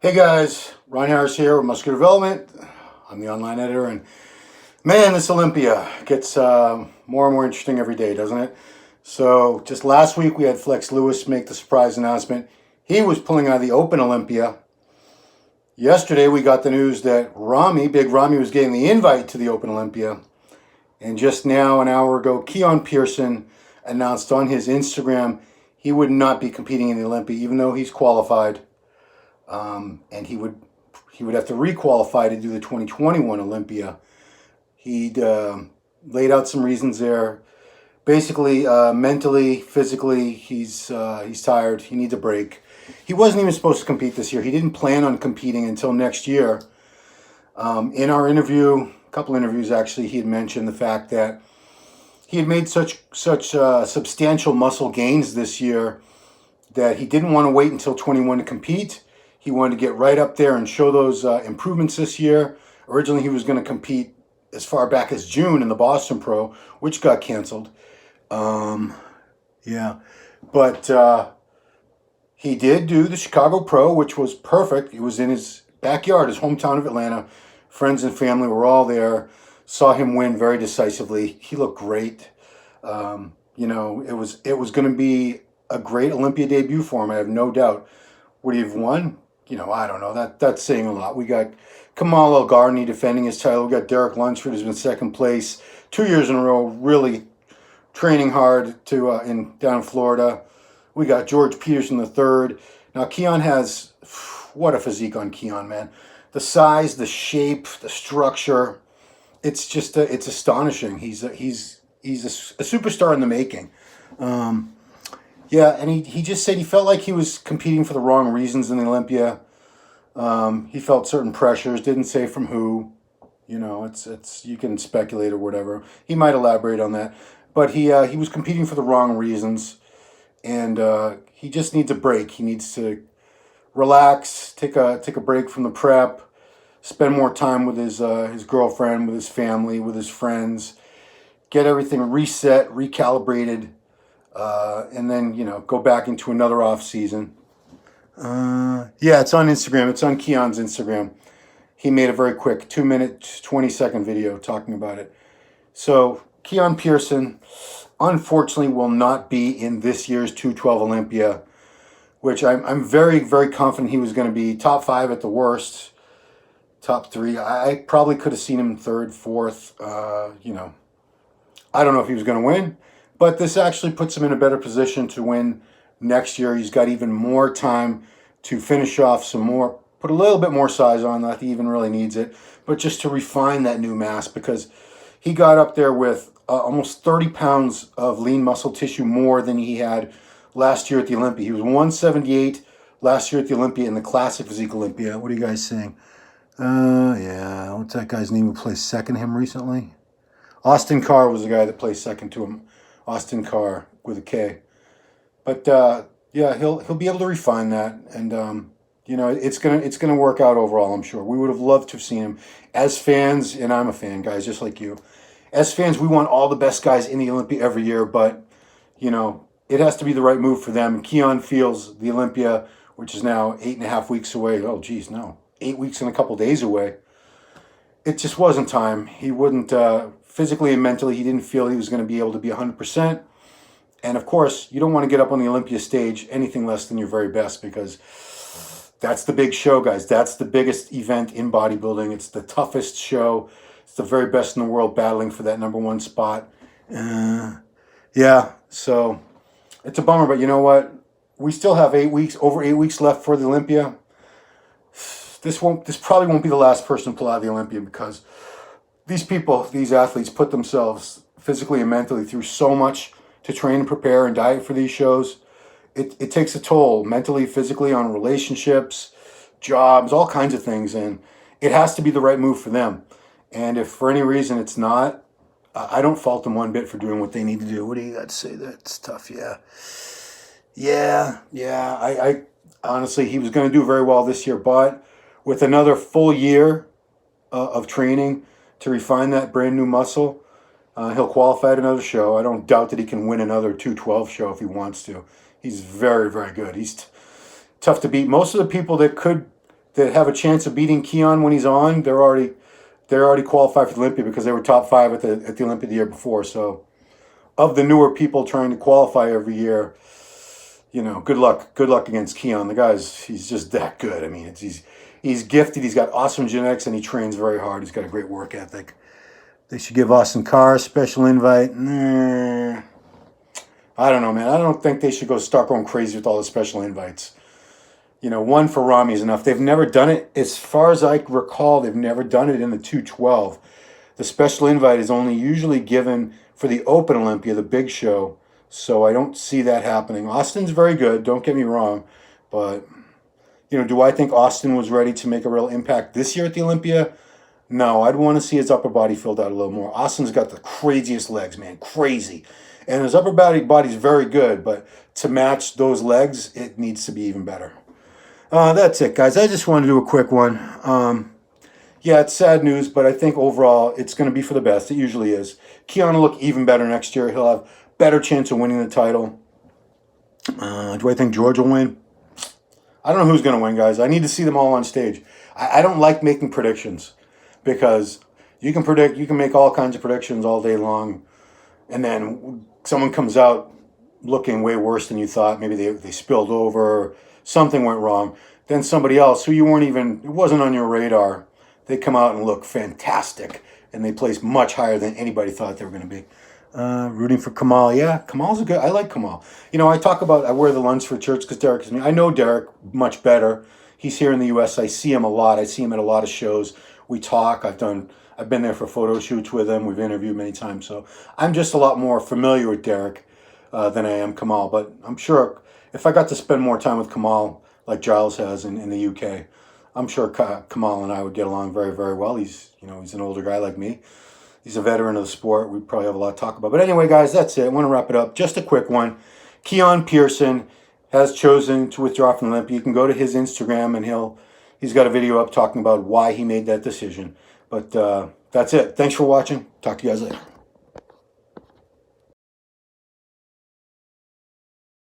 Hey guys, Ron Harris here with Muscular Development. I'm the online editor, and man, this Olympia gets more and more interesting every day, doesn't it? So just last week we had Flex Lewis make the surprise announcement. He was pulling out of the Open Olympia. Yesterday we got the news that Big Ramy was getting the invite to the Open Olympia. And just now, an hour ago, Keone Pearson announced on his Instagram he would not be competing in the Olympia, even though he's qualified. And he would have to requalify to do the 2021 Olympia. He'd laid out some reasons there. Basically, mentally, physically, he's tired. He needs a break. He wasn't even supposed to compete this year. He didn't plan on competing until next year. In our interview, a couple interviews actually, he had mentioned the fact that he had made such substantial muscle gains this year that he didn't want to wait until 21 to compete. He wanted to get right up there and show those improvements this year. Originally, he was going to compete as far back as June in the Boston Pro, which got canceled. But he did do the Chicago Pro, which was perfect. It was in his backyard, his hometown of Atlanta. Friends and family were all there. Saw him win very decisively. He looked great. It was going to be a great Olympia debut for him. I have no doubt. Would he have won? I don't know. That's saying a lot. We got Kamal El-Garni defending his title. We got Derek Lunsford, who's been second place 2 years in a row, really training hard down in Florida. We got George Peterson the third. Now Keone has, what a physique on Keone, man. The size, the shape, the structure. It's just it's astonishing. He's a superstar in the making. And he just said he felt like he was competing for the wrong reasons in the Olympia. He felt certain pressures, didn't say from who. It's you can speculate or whatever. He might elaborate on that. But he was competing for the wrong reasons, and he just needs a break. He needs to relax, take a break from the prep, spend more time with his girlfriend, with his family, with his friends, get everything reset, recalibrated. And then, go back into another off season. It's on Instagram. It's on Keone's Instagram. He made a very quick 2-minute, 20-second video talking about it. So Keone Pearson, unfortunately, will not be in this year's 212 Olympia, which I'm very, very confident he was going to be top 5 at the worst, top 3. I probably could have seen him third, fourth. I don't know if he was going to win. But this actually puts him in a better position to win next year. He's got even more time to finish off some more, put a little bit more size on. Not that he even really needs it, but just to refine that new mass, because he got up there with almost 30 pounds of lean muscle tissue more than he had last year at the Olympia. He was 178 last year at the Olympia in the Classic Physique Olympia. What are you guys saying? What's that guy's name who placed second to him recently? Austin Carr was the guy that placed second to him. Austin Carr with a K. But he'll be able to refine that, and it's gonna work out overall, I'm sure. We would have loved to have seen him as fans, and I'm a fan, guys, just like you. As fans, we want all the best guys in the Olympia every year, but it has to be the right move for them. Keone feels the Olympia, which is now 8.5 weeks away. Oh geez, no, 8 weeks and a couple days away. It just wasn't time. He wouldn't. Physically and mentally, he didn't feel he was going to be able to be 100%. And of course, you don't want to get up on the Olympia stage anything less than your very best, because that's the big show, guys. That's the biggest event in bodybuilding. It's the toughest show. It's the very best in the world battling for that number one spot. So it's a bummer, but you know what? We still have over 8 weeks left for the Olympia. This probably won't be the last person to pull out of the Olympia, because these athletes put themselves physically and mentally through so much to train and prepare and diet for these shows. It takes a toll mentally, physically, on relationships, jobs, all kinds of things, and it has to be the right move for them. And if for any reason it's not, I don't fault them one bit for doing what they need to do. What do you got to say? That's tough. I honestly, he was going to do very well this year, but with another full year of training to refine that brand new muscle, he'll qualify at another show. I don't doubt that he can win another 212 show if he wants to. He's very, very good. He's tough to beat. Most of the people that could that have a chance of beating Keone when he's on, they're already qualified for the Olympia because they were top 5 at the Olympia the year before. So of the newer people trying to qualify every year, good luck against Keone. He's just that good. I mean, he's gifted. He's got awesome genetics, and he trains very hard. He's got a great work ethic. They should give Austin Carr a special invite. Nah, I don't know, man. I don't think they should start going crazy with all the special invites. One for Rami is enough. They've never done it. As far as I recall, they've never done it in the 212. The special invite is only usually given for the Open Olympia, the big show. So I don't see that happening. Austin's very good, don't get me wrong. But, do I think Austin was ready to make a real impact this year at the Olympia? No, I'd want to see his upper body filled out a little more. Austin's got the craziest legs, man. Crazy. And his upper body's very good, but to match those legs, it needs to be even better. That's it, guys. I just wanted to do a quick one. Yeah, it's sad news, but I think overall it's going to be for the best. It usually is. Keone will look even better next year. He'll have better chance of winning the title. Do I think George will win? I don't know who's going to win, guys. I need to see them all on stage. I don't like making predictions because you can make all kinds of predictions all day long, and then someone comes out looking way worse than you thought. Maybe they spilled over, something went wrong. Then somebody else who it wasn't on your radar, they come out and look fantastic, and they place much higher than anybody thought they were going to be. Rooting for Kamal. Yeah, Kamal's I like Kamal. I wear the Lunsford shirts because Derek is me. I know Derek much better. He's here in the U.S. I see him a lot. I see him at a lot of shows. We talk. I've been there for photo shoots with him. We've interviewed many times. So I'm just a lot more familiar with Derek than I am Kamal. But I'm sure if I got to spend more time with Kamal, like Giles has in the UK, I'm sure Kamal and I would get along very, very well. He's an older guy like me. He's a veteran of the sport. We probably have a lot to talk about. But anyway, guys, that's it. I want to wrap it up. Just a quick one. Keone Pearson has chosen to withdraw from the Olympia. You can go to his Instagram, and he's got a video up talking about why he made that decision. But that's it. Thanks for watching. Talk to you guys later.